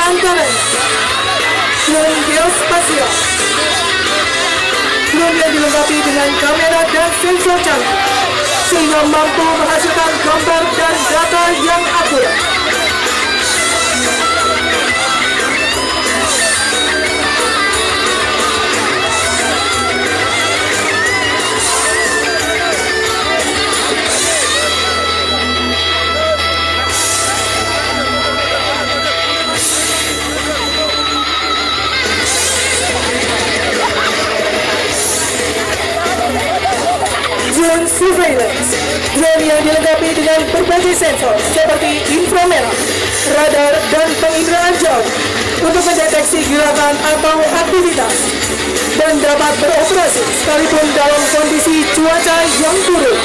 antaranya drone geospasial, drone yang dilengkapi dengan kamera dan sensor canggih sehingga mampu menghasilkan gambar dan data yang akurat. Drone surveillance, drone yang dilengkapi dengan berbagai sensor seperti inframerah, radar, dan penginderaan jauh untuk mendeteksi gerakan atau aktivitas dan dapat beroperasi sekalipun dalam kondisi cuaca yang buruk.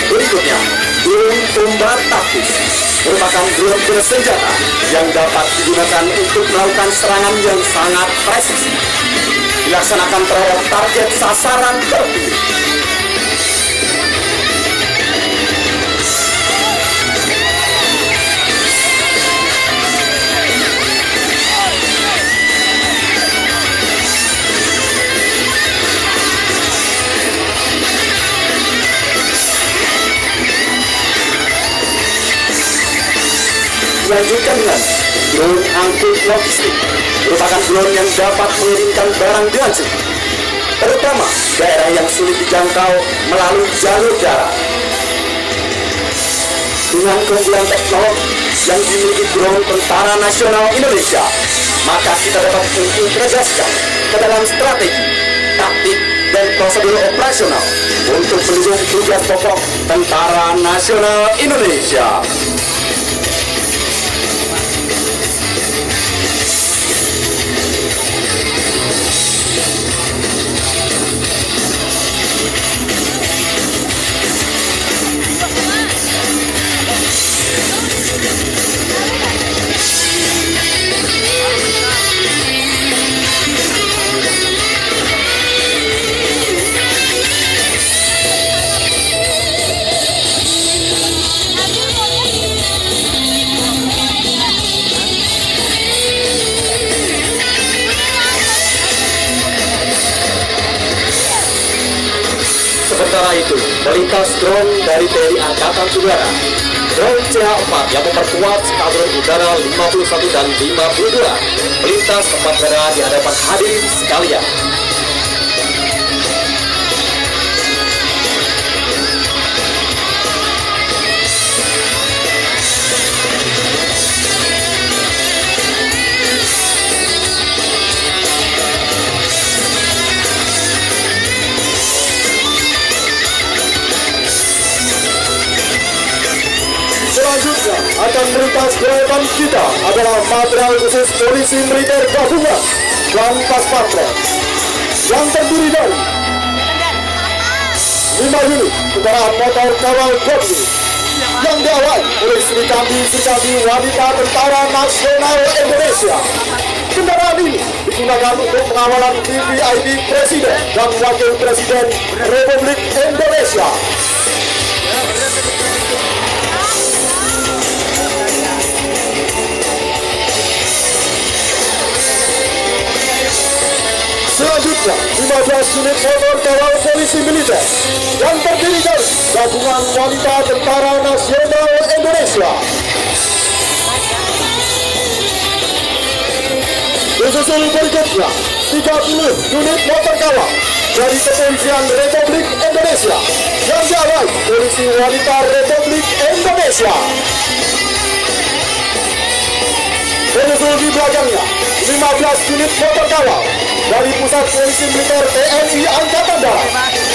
Berikutnya, drone combat taktis merupakan drone bersenjata yang dapat digunakan untuk melakukan serangan yang sangat presisi, dilaksanakan terhadap target sasaran terpilih. Selanjutnya dengan drone angkut logistik, merupakan drone yang dapat mengirimkan barang dengan cepat, terutama daerah yang sulit dijangkau melalui jalur darat. Dengan keunggulan teknologi yang dimiliki drone Tentara Nasional Indonesia, maka kita dapat mengintegrasikan ke dalam strategi, taktik, dan prosedur operasional untuk mendukung tugas pokok Tentara Nasional Indonesia. Sementara itu, melintas drone dari TNI Angkatan Udara, drone CH-4 yang memperkuat skadron udara 51 dan 52, melintas tempat berada di hadapan hadirin sekalian. Selanjutnya akan melintas ke depan kita adalah material khusus polisi militer gabungan dan pas patrol yang terdiri dari 5 unit kendaraan motor kawal Gopni yang diawali oleh Sri Kandi wanita Tentara Nasional Indonesia. Kendaraan ini digunakan untuk pengawalan VVIP Presiden dan Wakil Presiden Republik Indonesia. Selanjutnya, 15 unit motor kawal polisi militer yang terdiri dari gabungan wanita Tentara Nasional Indonesia. Disusul berikutnya, 30 unit motor kawal dari Kepolisian Republik Indonesia yang diawali Polisi Wanita Republik Indonesia. Disusul di belakangnya, 15 unit motor kawal dari Pusat Polisi Militer TNI Angkatan Darat,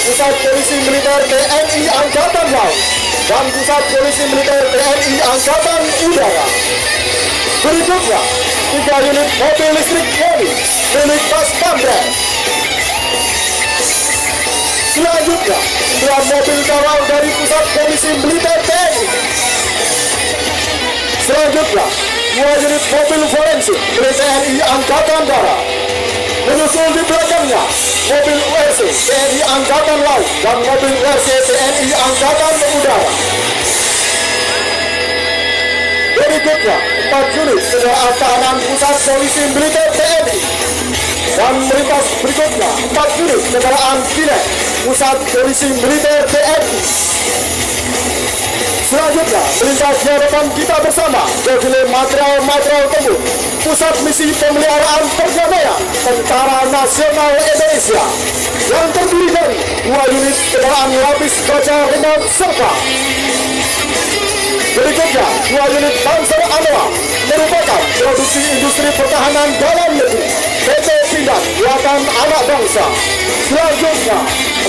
Pusat Polisi Militer TNI Angkatan Laut, dan Pusat Polisi Militer TNI Angkatan Udara. Berikutnya, 3 unit mobil listrik Yoni milik Pas Pampres. Selanjutnya, 9 mobil kawal dari Pusat Polisi Militer TNI. Selanjutnya, 2 unit mobil forensik milik TNI Angkatan Darat. Menyusul di belakangnya mobil URC TNI Angkatan Laut dan mobil URC TNI Angkatan Udara. Berikutnya 4 unit kendaraan tahanan pusat polisi militer TNI. Dan melintas berikutnya 4 unit kendaraan kinek pusat polisi militer TNI. Selanjutnya melintas di hadapan kita bersama defile material tempur Pusat Misi Pemeliharaan Perdamaian Tentara Nasional Indonesia yang terdiri dari 2 unit kendaraan lapis baja remote serta berikutnya 2 unit Panzer Anoa merupakan produksi industri pertahanan dalam negeri PT Pindad Buatan Anak Bangsa. Selanjutnya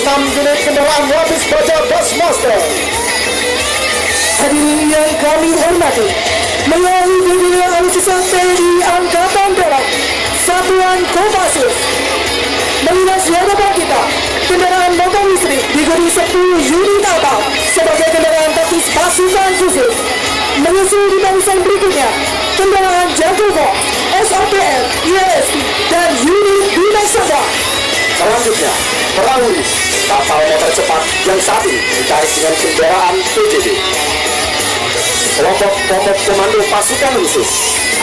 6 unit kendaraan lapis baja Busmaster. Hadirin yang kami hormati, melalui defile alutsista TNI Angkatan Darat, Satuan Kopassus, melintas di hadapan kita kendaraan motor listrik digeri 10 unit atap sebagai kendaraan taktis pasukan khusus. Menyusul di barisan berikutnya kendaraan Jaguar, SOPM, ISP, dan unit Binaksada. Selanjutnya, perahu kapal motor cepat yang saat ini ditarik dengan kendaraan PJD. Kelompok komando pasukan khusus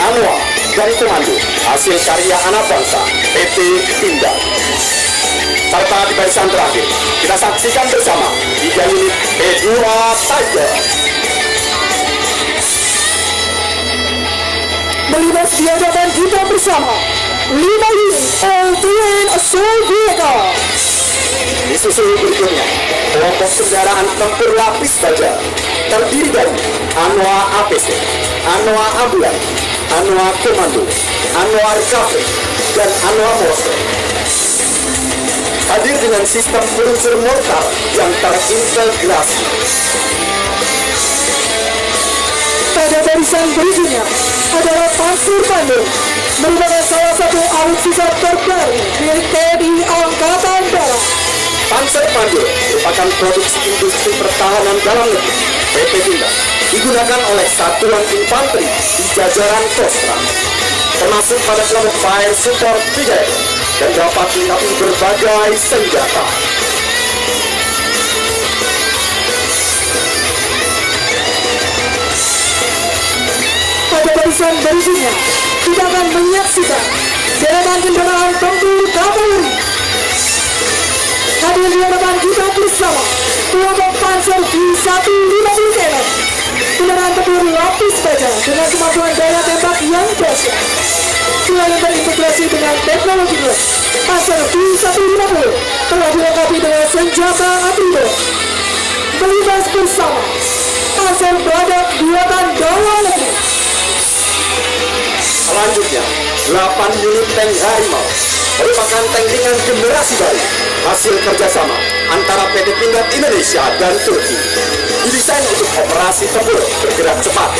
Anoa dari komando hasil karya anak bangsa PT Pindad. Serta di barisan terakhir kita saksikan bersama 3 unit P2 Tiger. Melintas di hadapan kita bersama 5 unit All-Terrain Assault Vehicle. Disusul berikutnya kelompok kendaraan tempur lapis baja terdiri dari Anoa APC, Anoa Ambulan, Anoa Komando, Anoa Recovery, dan Anoa Morse. Hadir dengan sistem peluncur mortar yang terintegrasi. Pada barisan berikutnya adalah Panzer Pandur, merupakan salah satu alutsista terbaru milik TNI Angkatan Darat. Panzer Pandur merupakan produksi industri pertahanan dalam negeri PT Pindad, digunakan oleh satuan infanteri di jajaran Kostra, termasuk pada kelompok Fire Support Brigade dan dapat dilengkapi berbagai senjata. Pada barisan berikutnya kita akan menyaksikan deretan kendaraan tempur kavaleri. Hadir di hadapan kita bersama kelompok Panzer V150 Cannon, kendaraan tempur lapis baja dengan kemampuan daya tembak yang dahsyat. Selain terintegrasi dengan teknologi GLOC, Panzer V150 telah dilengkapi dengan senjata anti bom. Melintas bersama Panzer Badak buatan dalam negeri. Selanjutnya, 8 unit tank Harimau merupakan tank ringan generasi baru hasil kerjasama antara PT Pindad Indonesia dan Turki. Didesain untuk operasi tempur bergerak cepat.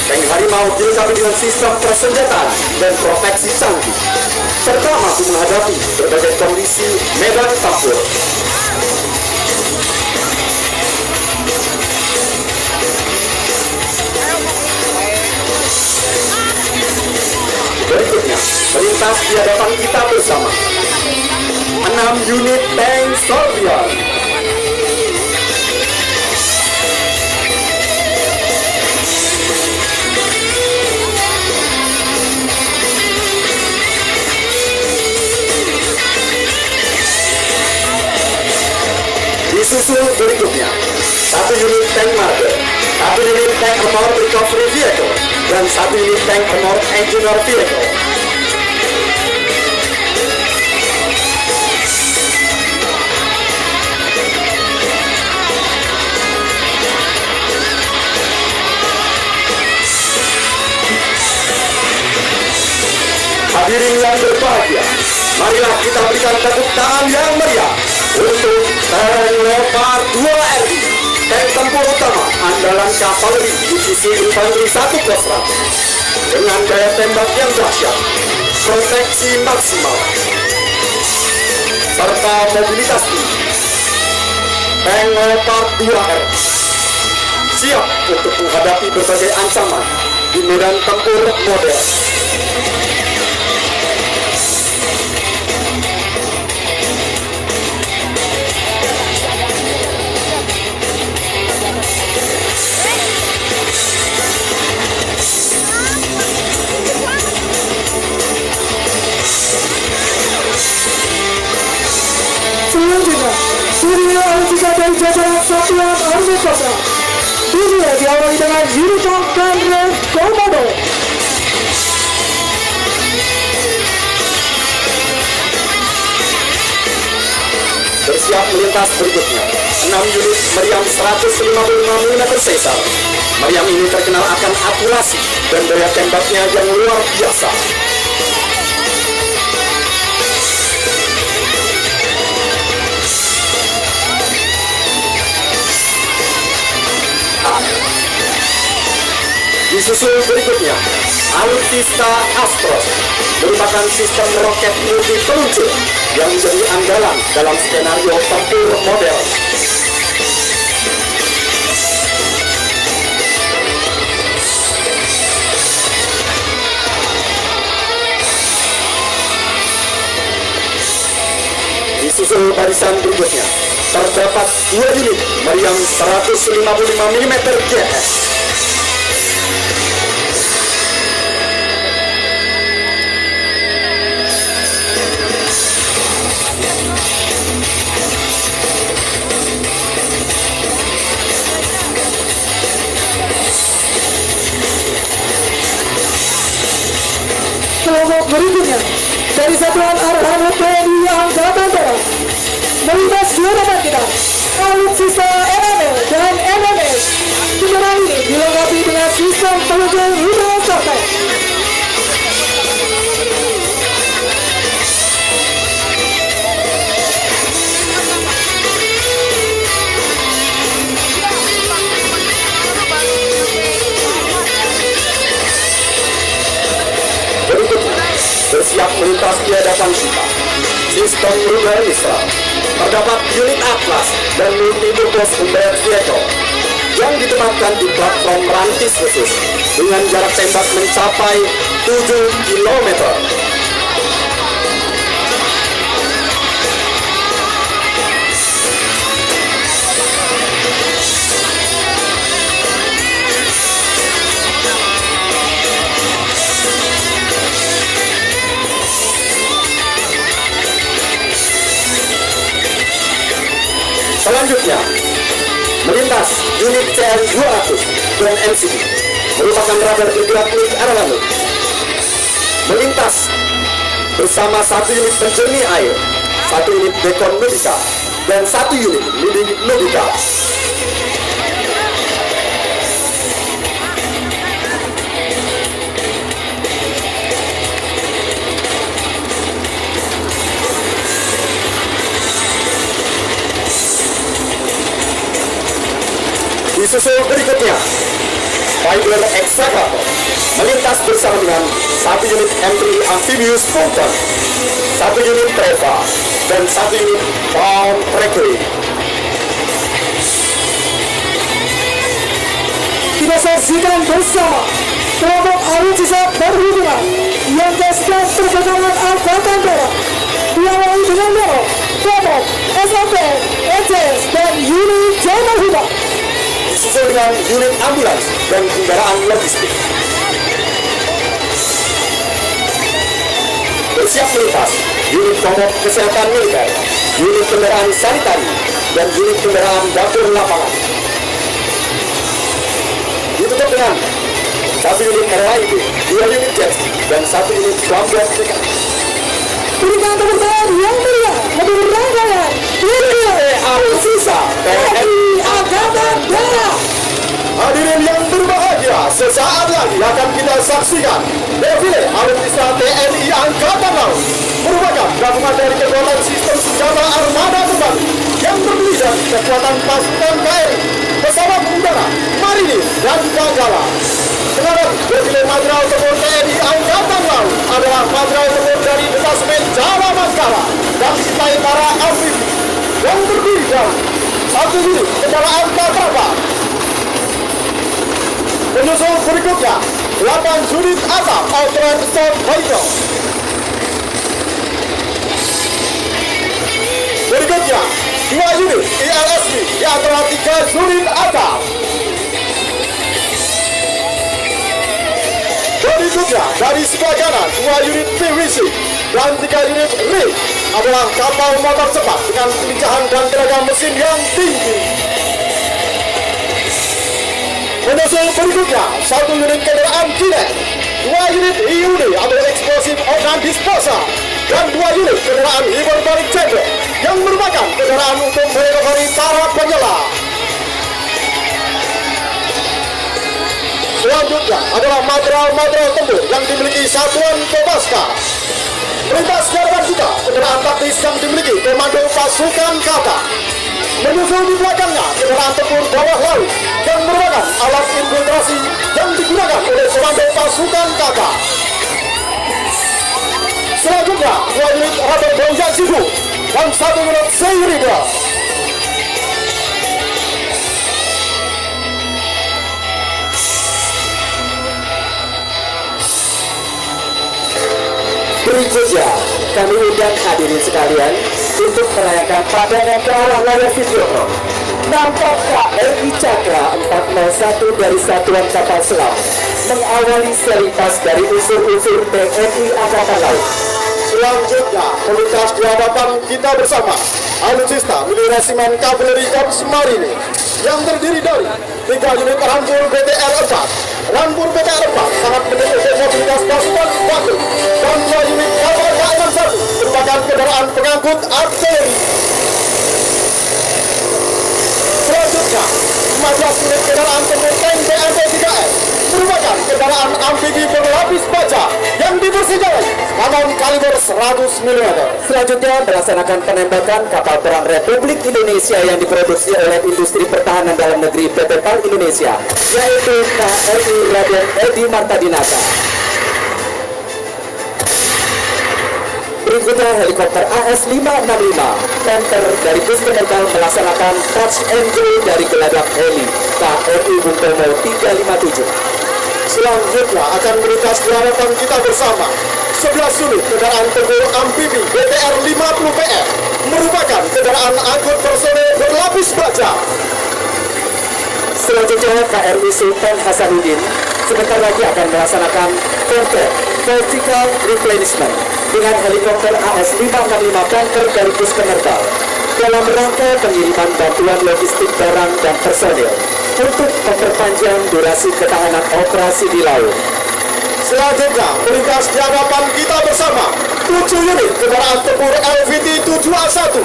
Tank Harimau dilengkapi dengan sistem persenjataan dan proteksi canggih, serta mampu menghadapi berbagai kondisi medan tempur. Berikutnya, melintas di hadapan kita bersama 6 unit tank Scorpion. Disusul berikutnya 1 unit tank Marder, 1 unit tank Armored Recovery Vehicle, dan 1 unit tank Armored Engineer Vehicle. Hadirin yang berbahagia, marilah kita berikan tepuk tangan yang meriah untuk tank Leopard 2RI, tank tempur utama andalan kavaleri divisi infanteri 1 Kostra, dengan daya tembak yang dahsyat, proteksi maksimal, serta mobilitas tinggi. Tank Leopard 2R siap untuk menghadapi berbagai ancaman di medan tempur modern. Selanjutnya, dunia alutsista dari jajaran Satuan Armada Kostra. Dunia diawali dengan uniform dan rel komando. Bersiap melintas berikutnya, 6 unit meriam 155 mm Caesar. Meriam ini terkenal akan akurasi dan daya tembaknya yang luar biasa. Disusul berikutnya, alutsista Astros merupakan sistem roket multi peluncur yang menjadi andalan dalam skenario tempur modern. Disusul barisan berikutnya, terdapat 2 unit meriam 155 mm GS. Kelompok berikutnya dari Satuan Armada TNI Angkatan Darat melintas di hadapan kita alutsista MML dan MMS. Kendaraan ini dilengkapi dengan sistem peluncur udara sampai. Berikutnya, bersiap melintas di hadapan kita, sistem rudal Mistral. Terdapat unit Atlas dan multi-purpose combat vehicle yang ditempatkan di platform rantis khusus dengan jarak tembak mencapai 7 km. Selanjutnya, melintas unit CN-200 dan MCB merupakan radar bergerak milik Arlanut. Melintas bersama 1 unit penjernih air, 1 unit Bekon Medica, dan 1 unit leading Medica. Disusul berikutnya, Spider Extravator melintas bersama dengan 1 unit M3 Amphibious Falcon, 1 unit Treva, dan 1 unit Pound Mercury. Kita saksikan bersama kelompok alutsista perhubungan yang sedang perdagangan Angkatan Darat diawali dengan Mero, kelompok SAP, ECS, dan unit Jamal Huda. Disusul dengan unit ambulans dan kendaraan logistik. Bersiap melintas unit kelompok kesehatan militer, unit kendaraan sanitari, dan unit kendaraan dapur lapangan. Ditutup dengan 1 unit RIB, 2 unit jet, dan 1 unit plambion TK. Berikan tepuk tangan yang meriah bagi rangkaian Defile Alutsista TNI Angkatan Darat. Hadirin yang berbahagia, sesaat lagi akan kita saksikan defile alutsista TNI Angkatan Laut, merupakan gabungan dari kekuatan sistem senjata armada terbaru yang terdiri dari kekuatan pasukan KRI, pesawat udara, marinir, dan gagala. Sekarang defile material tempur TNI Angkatan Laut adalah material tempur dari Detasmen Jala Maskara dan disertai para amfibi yang terdiri dari 1 unit kendaraan kapal. Penyusul berikutnya 8 unit atap Outrun Assault Vehicle. Berikutnya 2 unit ILSP di antara 3 unit atap. Berikutnya dari sebelah kanan 2 unit PVC dan 3 unit rig adalah kapal motor cepat dengan kelincahan dan tenaga mesin yang tinggi. Menyusul berikutnya 1 unit kendaraan kinet, 2 unit HUD atau Explosive Ordnance Disposal, dan 2 unit kendaraan hyperbaric chamber yang merupakan kendaraan untuk merecovery para penyelam. Selanjutnya adalah material-material tempur yang dimiliki Satuan Kopaska. Melintas garban juga kendaraan taktis yang dimiliki Komando Pasukan Kata. Menyusul di belakangnya kendaraan tempur bawah laut yang merupakan alat infiltrasi yang digunakan oleh Komando Pasukan Kata. Selanjutnya 2 unit radar Boyang Sibu dan 1 unit Seirida. Berikutnya, kami undang hadirin sekalian untuk merayakan pandangan ke arah layar videotron. Nampak KRI Cakra 401 dari Satuan Kapal Selam mengawali seri pas dari unsur-unsur TNI Angkatan Laut. Selanjutnya, melintas di hadapan kita bersama alutsista milik Resimen Kavaleri Korps Marinir yang terdiri dari 3 unit Rampur BTR 4. Rampur BTR 4 sangat mendukung mobilitas pasukan batu, dan 2 unit kapal KM 1 merupakan kendaraan pengangkut artileri. Selanjutnya, 15 unit kendaraan tempur tank BMP 3M merupakan kendaraan amfibi berlapis baja yang dipersenjatai kanon kaliber 100 mm. Selanjutnya melaksanakan penembakan kapal perang Republik Indonesia yang diproduksi oleh Industri Pertahanan Dalam Negeri PT PAL Indonesia, yaitu KRI Raden Edi Martadinata. Berikutnya helikopter AS-565 Panther dari Puspenerbangan melaksanakan touch and go dari geladak heli KRI Bung Tomo 357. Selanjutnya akan melintas di hadapan kita bersama 11 unit kendaraan tempur amfibi BTR 50 PM merupakan kendaraan angkut personel berlapis baja. Selanjutnya KRI Sultan Hasanuddin sebentar lagi akan melaksanakan vertical replenishment dengan helikopter AS-565 Panther dari Puspenerbal dalam rangka pengiriman bantuan logistik barang dan personil untuk memperpanjang durasi ketahanan operasi di laut. Selanjutnya melintas di hadapan kita bersama 7 unit kendaraan tempur LVT 7A1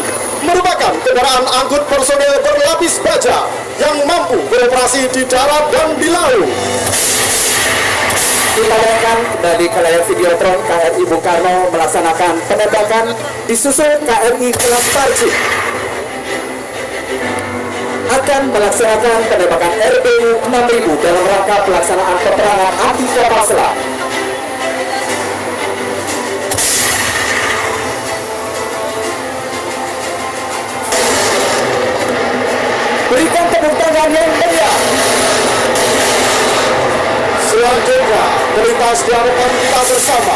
merupakan kendaraan angkut personel berlapis baja yang mampu beroperasi di darat dan di laut. Dipadamkan dari ke layar videotron KRI Bung Karno melaksanakan penembakan disusul KRI kelas Parjik akan melaksanakan penembakan RBU 6000 dalam rangka pelaksanaan peperangan anti kapal selam. Berikan tepuk tangan yang meriah. Selanjutnya melintas di hadapan kita bersama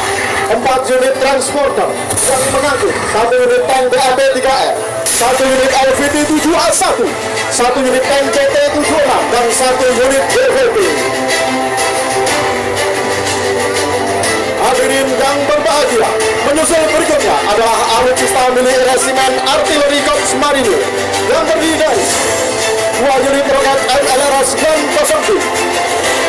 4 unit transporter yang mengangkut 1 unit tank BAP 3R, 1 unit LVT 7A1, 1 unit tank CT 76 dan 1 unit BVP. Hadirin yang berbahagia, menyusul berikutnya adalah alutsista milik Resimen Artileri Korps Marinir yang terdiri dari 2 unit roket MLRS 907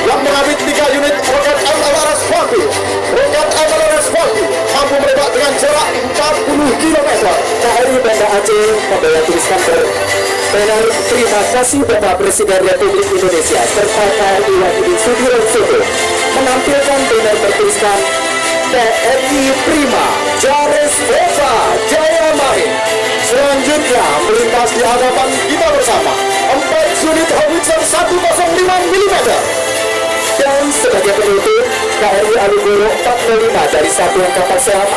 yang menghabis 3 unit roket MLRS 40. Roket MLRS 40 mampu menembak dengan jarak 40 km. KRI Banda Aceh membawa tulisan terima kasih Bapak Presiden Republik Indonesia serta KRI Wahidin Sudirosodo menampilkan banner bertuliskan TNI Prima Jares Eva Jaya Mahin. Selanjutnya melintas di hadapan kita bersama 4 unit howitzer 105 mm. Dan sebagai penutup KRI Alugoro 45 dari Satuan Kapal Selam